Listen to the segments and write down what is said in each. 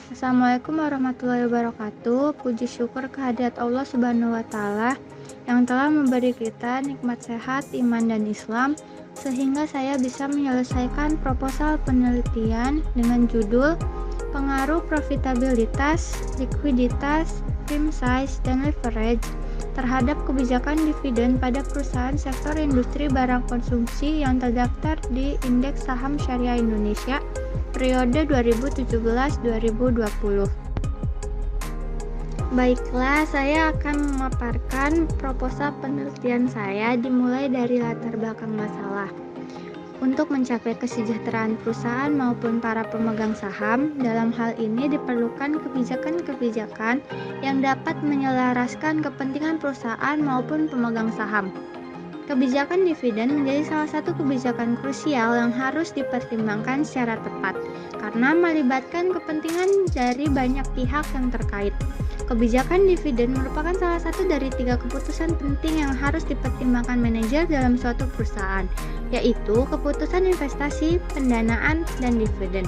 Assalamualaikum warahmatullahi wabarakatuh. Puji syukur kehadirat Allah Subhanahu wa Ta'ala yang telah memberi kita nikmat sehat, iman, dan Islam, sehingga saya bisa menyelesaikan proposal penelitian dengan judul Pengaruh Profitabilitas, Likuiditas, Firm Size, dan Leverage terhadap kebijakan dividen pada perusahaan sektor industri barang konsumsi yang terdaftar di Indeks Saham Syariah Indonesia periode 2017-2020. Baiklah, saya akan memaparkan proposal penelitian saya dimulai dari latar belakang masalah. Untuk mencapai kesejahteraan perusahaan maupun para pemegang saham, dalam hal ini diperlukan kebijakan-kebijakan yang dapat menyelaraskan kepentingan perusahaan maupun pemegang saham. Kebijakan dividen menjadi salah satu kebijakan krusial yang harus dipertimbangkan secara tepat, karena melibatkan kepentingan dari banyak pihak yang terkait. Kebijakan dividen merupakan salah satu dari 3 keputusan penting yang harus dipertimbangkan manajer dalam suatu perusahaan, yaitu keputusan investasi, pendanaan, dan dividen.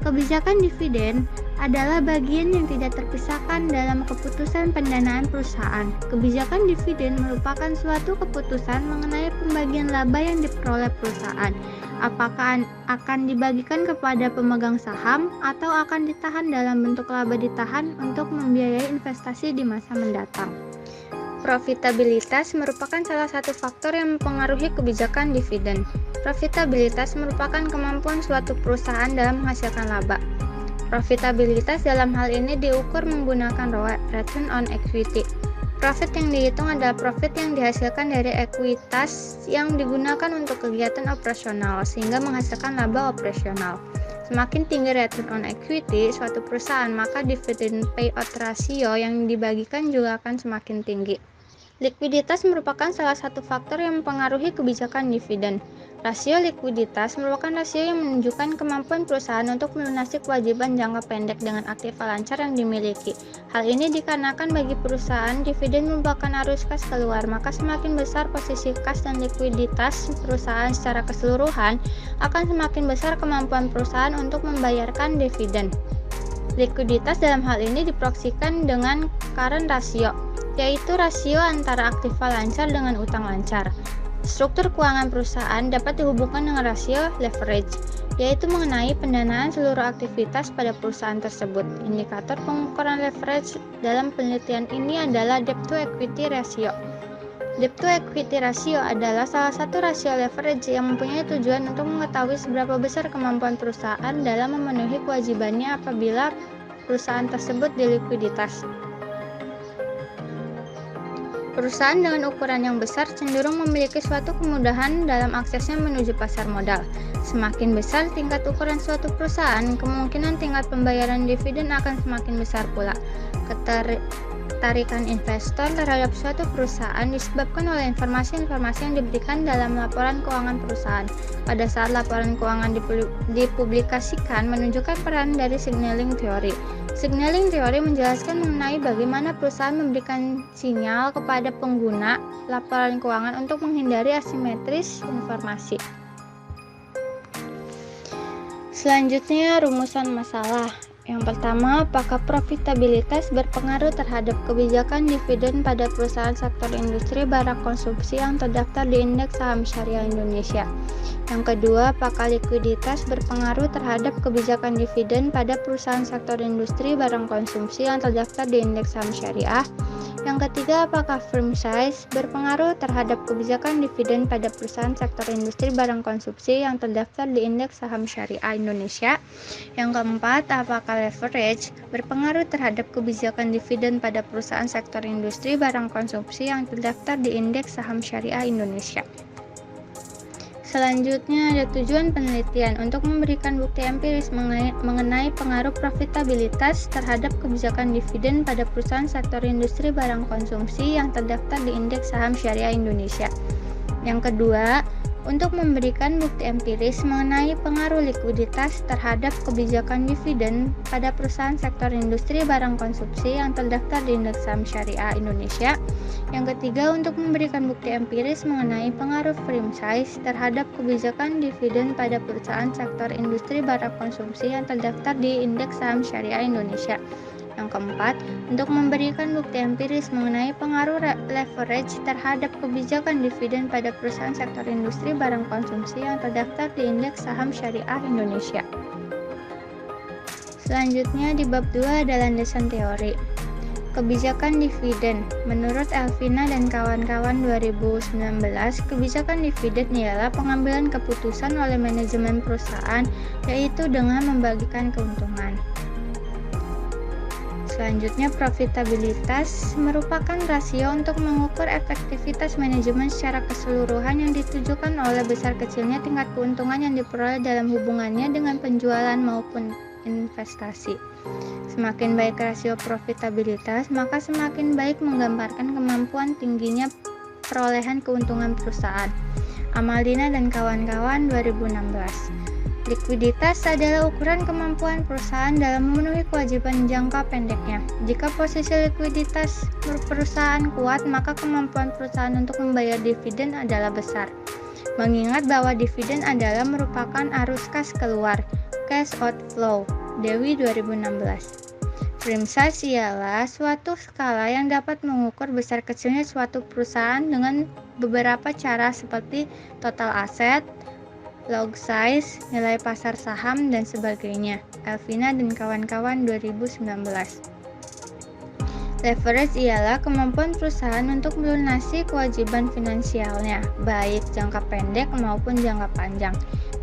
Kebijakan dividen adalah bagian yang tidak terpisahkan dalam keputusan pendanaan perusahaan. Kebijakan dividen merupakan suatu keputusan mengenai pembagian laba yang diperoleh perusahaan. Apakah akan dibagikan kepada pemegang saham atau akan ditahan dalam bentuk laba ditahan untuk membiayai investasi di masa mendatang. Profitabilitas merupakan salah satu faktor yang mempengaruhi kebijakan dividen. Profitabilitas merupakan kemampuan suatu perusahaan dalam menghasilkan laba. Profitabilitas dalam hal ini diukur menggunakan ROE, Return on Equity. Profit yang dihitung adalah profit yang dihasilkan dari ekuitas yang digunakan untuk kegiatan operasional sehingga menghasilkan laba operasional. Semakin tinggi return on equity suatu perusahaan, maka dividend payout ratio yang dibagikan juga akan semakin tinggi. Likuiditas merupakan salah satu faktor yang mempengaruhi kebijakan dividen. Rasio likuiditas merupakan rasio yang menunjukkan kemampuan perusahaan untuk melunasi kewajiban jangka pendek dengan aktiva lancar yang dimiliki. Hal ini dikarenakan bagi perusahaan, dividen merupakan arus kas keluar, maka semakin besar posisi kas dan likuiditas perusahaan secara keseluruhan, akan semakin besar kemampuan perusahaan untuk membayarkan dividen. Likuiditas dalam hal ini diproyeksikan dengan current ratio, yaitu rasio antara aktiva lancar dengan utang lancar. Struktur keuangan perusahaan dapat dihubungkan dengan rasio leverage, yaitu mengenai pendanaan seluruh aktivitas pada perusahaan tersebut. Indikator pengukuran leverage dalam penelitian ini adalah debt to equity ratio. Debt to equity ratio adalah salah satu rasio leverage yang mempunyai tujuan untuk mengetahui seberapa besar kemampuan perusahaan dalam memenuhi kewajibannya apabila perusahaan tersebut dilikuiditas. Perusahaan dengan ukuran yang besar cenderung memiliki suatu kemudahan dalam aksesnya menuju pasar modal. Semakin besar tingkat ukuran suatu perusahaan, kemungkinan tingkat pembayaran dividen akan semakin besar pula. Ketertarikan investor terhadap suatu perusahaan disebabkan oleh informasi-informasi yang diberikan dalam laporan keuangan perusahaan. Pada saat laporan keuangan dipublikasikan menunjukkan peran dari signaling theory. Signaling teori menjelaskan mengenai bagaimana perusahaan memberikan sinyal kepada pengguna laporan keuangan untuk menghindari asimetris informasi. Selanjutnya, rumusan masalah. Yang pertama, apakah profitabilitas berpengaruh terhadap kebijakan dividen pada perusahaan sektor industri barang konsumsi yang terdaftar di Indeks Saham Syariah Indonesia? Yang kedua, apakah likuiditas berpengaruh terhadap kebijakan dividen pada perusahaan sektor industri barang konsumsi yang terdaftar di Indeks Saham Syariah? Yang ketiga, apakah firm size berpengaruh terhadap kebijakan dividen pada perusahaan sektor industri barang konsumsi yang terdaftar di Indeks Saham Syariah Indonesia? Yang keempat, apakah leverage berpengaruh terhadap kebijakan dividen pada perusahaan sektor industri barang konsumsi yang terdaftar di Indeks Saham Syariah Indonesia? Selanjutnya ada tujuan penelitian untuk memberikan bukti empiris mengenai pengaruh profitabilitas terhadap kebijakan dividen pada perusahaan sektor industri barang konsumsi yang terdaftar di Indeks Saham Syariah Indonesia. Yang kedua, untuk memberikan bukti empiris mengenai pengaruh likuiditas terhadap kebijakan dividen pada perusahaan sektor industri barang konsumsi yang terdaftar di Indeks Saham Syariah Indonesia. Yang ketiga, untuk memberikan bukti empiris mengenai pengaruh frame size terhadap kebijakan dividen pada perusahaan sektor industri barang konsumsi yang terdaftar di Indeks Saham Syariah Indonesia. Yang keempat, untuk memberikan bukti empiris mengenai pengaruh leverage terhadap kebijakan dividen pada perusahaan sektor industri barang konsumsi yang terdaftar di Indeks Saham Syariah Indonesia. Selanjutnya di bab 2 ada landasan teori. Kebijakan dividen. Menurut Elvina dan kawan-kawan 2019, kebijakan dividen ialah pengambilan keputusan oleh manajemen perusahaan, yaitu dengan membagikan keuntungan. Selanjutnya, profitabilitas merupakan rasio untuk mengukur efektivitas manajemen secara keseluruhan yang ditujukan oleh besar kecilnya tingkat keuntungan yang diperoleh dalam hubungannya dengan penjualan maupun investasi. Semakin baik rasio profitabilitas, maka semakin baik menggambarkan kemampuan tingginya perolehan keuntungan perusahaan. Amaldina dan kawan-kawan 2016. Likuiditas adalah ukuran kemampuan perusahaan dalam memenuhi kewajiban jangka pendeknya. Jika posisi likuiditas perusahaan kuat, maka kemampuan perusahaan untuk membayar dividen adalah besar. Mengingat bahwa dividen adalah merupakan arus kas keluar, cash outflow. Dewi 2016. Frame size ialah suatu skala yang dapat mengukur besar kecilnya suatu perusahaan dengan beberapa cara seperti total aset, log size, nilai pasar saham, dan sebagainya. Elvina dan kawan-kawan 2019. Leverage ialah kemampuan perusahaan untuk melunasi kewajiban finansialnya, baik jangka pendek maupun jangka panjang.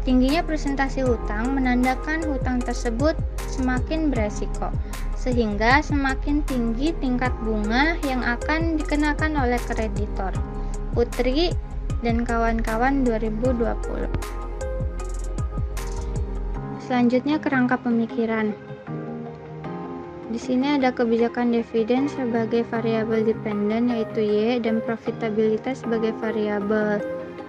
Tingginya presentasi hutang menandakan hutang tersebut semakin beresiko, sehingga semakin tinggi tingkat bunga yang akan dikenakan oleh kreditor. Putri dan kawan-kawan 2020. Selanjutnya, kerangka pemikiran. Di sini ada kebijakan dividen sebagai variabel dependen yaitu Y, dan profitabilitas sebagai variabel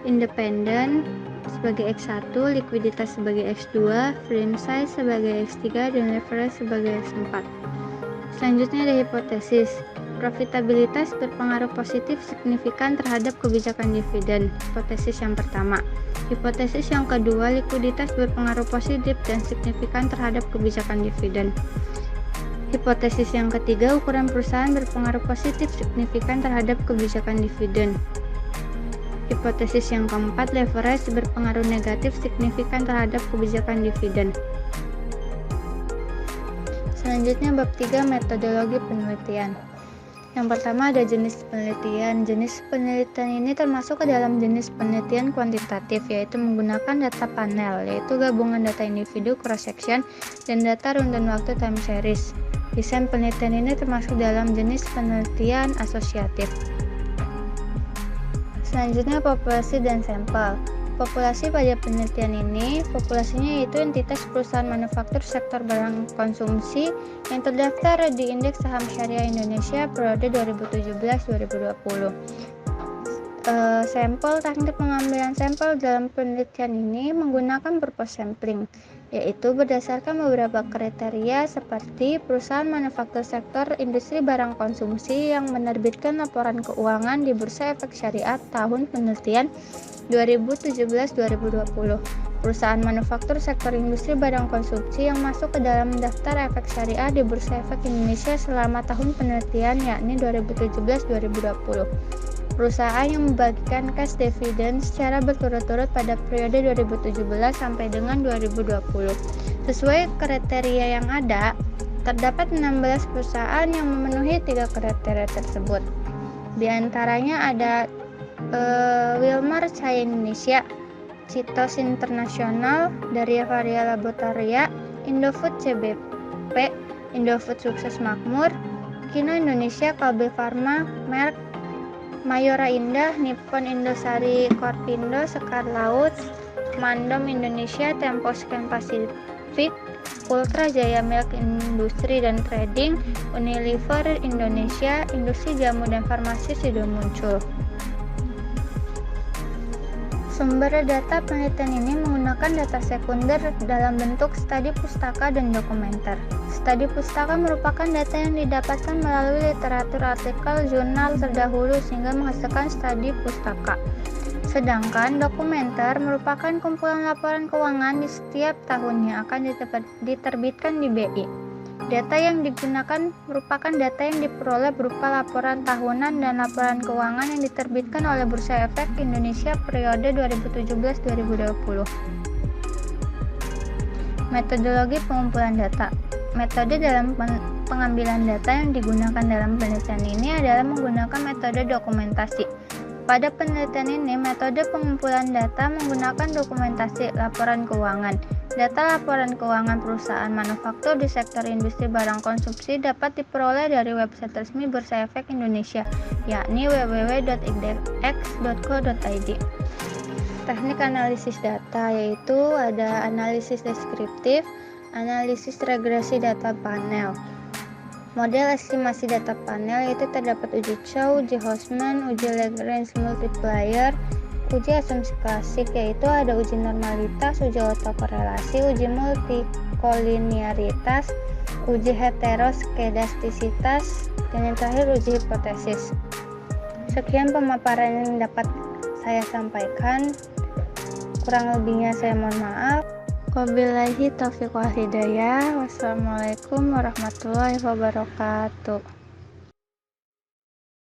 independen sebagai X1, likuiditas sebagai X2, frame size sebagai X3, dan leverage sebagai X4. Selanjutnya ada hipotesis. Profitabilitas berpengaruh positif signifikan terhadap kebijakan dividen. Hipotesis yang pertama. Hipotesis yang kedua, likuiditas berpengaruh positif dan signifikan terhadap kebijakan dividen. Hipotesis yang ketiga, ukuran perusahaan berpengaruh positif signifikan terhadap kebijakan dividen. Hipotesis yang keempat, leverage berpengaruh negatif signifikan terhadap kebijakan dividen. Selanjutnya bab 3, metodologi penelitian. Yang pertama ada jenis penelitian. Jenis penelitian ini termasuk ke dalam jenis penelitian kuantitatif, yaitu menggunakan data panel, yaitu gabungan data individu, cross-section, dan data runtun waktu time series. Desain penelitian ini termasuk dalam jenis penelitian asosiatif. Selanjutnya populasi dan sampel. Populasi pada penelitian ini, populasinya yaitu entitas perusahaan manufaktur sektor barang konsumsi yang terdaftar di Indeks Saham Syariah Indonesia periode 2017-2020. Sampel, teknik pengambilan sampel dalam penelitian ini menggunakan purpose sampling, yaitu berdasarkan beberapa kriteria seperti perusahaan manufaktur sektor industri barang konsumsi yang menerbitkan laporan keuangan di Bursa Efek Syariah tahun penelitian 2017-2020, perusahaan manufaktur sektor industri barang konsumsi yang masuk ke dalam daftar efek syariah di Bursa Efek Indonesia selama tahun penelitian yakni 2017-2020, perusahaan yang membagikan cash dividend secara berturut-turut pada periode 2017 sampai dengan 2020. Sesuai kriteria yang ada, terdapat 16 perusahaan yang memenuhi 3 kriteria tersebut. Di antaranya ada Wilmar Cahaya Indonesia, Citos Internasional, Daria Varia Laboratoria, Indofood CBP, Indofood Sukses Makmur, Kino Indonesia, Kalbe Farma, Merck, Mayora Indah, Nippon Indosari Korpindo, Sekar Laut, Mandom Indonesia, Tempo Scan Pasifik, Ultra Jaya Milk Industri dan Trading, Unilever Indonesia, Industri Jamu dan Farmasi sudah muncul. Sumber data penelitian ini menggunakan data sekunder dalam bentuk studi pustaka dan dokumenter. Studi pustaka merupakan data yang didapatkan melalui literatur artikel jurnal terdahulu sehingga menghasilkan studi pustaka. Sedangkan dokumenter merupakan kumpulan laporan keuangan di setiap tahunnya akan diterbitkan di BI. Data yang digunakan merupakan data yang diperoleh berupa laporan tahunan dan laporan keuangan yang diterbitkan oleh Bursa Efek Indonesia periode 2017-2020. Metodologi pengumpulan data. Metode dalam pengambilan data yang digunakan dalam penelitian ini adalah menggunakan metode dokumentasi. Pada penelitian ini, metode pengumpulan data menggunakan dokumentasi laporan keuangan. Data laporan keuangan perusahaan manufaktur di sektor industri barang konsumsi dapat diperoleh dari website resmi Bursa Efek Indonesia, yakni www.index.co.id. Teknik analisis data yaitu ada analisis deskriptif, analisis regresi data panel. Model estimasi data panel yaitu terdapat uji Chow, uji Hosman, uji Lagrange multiplier, uji asumsi klasik yaitu ada uji normalitas, uji autokorelasi, uji multikolinearitas, uji heteroskedastisitas, dan yang terakhir uji hipotesis. Sekian pemaparan yang dapat saya sampaikan. Kurang lebihnya saya mohon maaf. Wabillahi taufiq wal hidayah. Wassalamualaikum warahmatullahi wabarakatuh.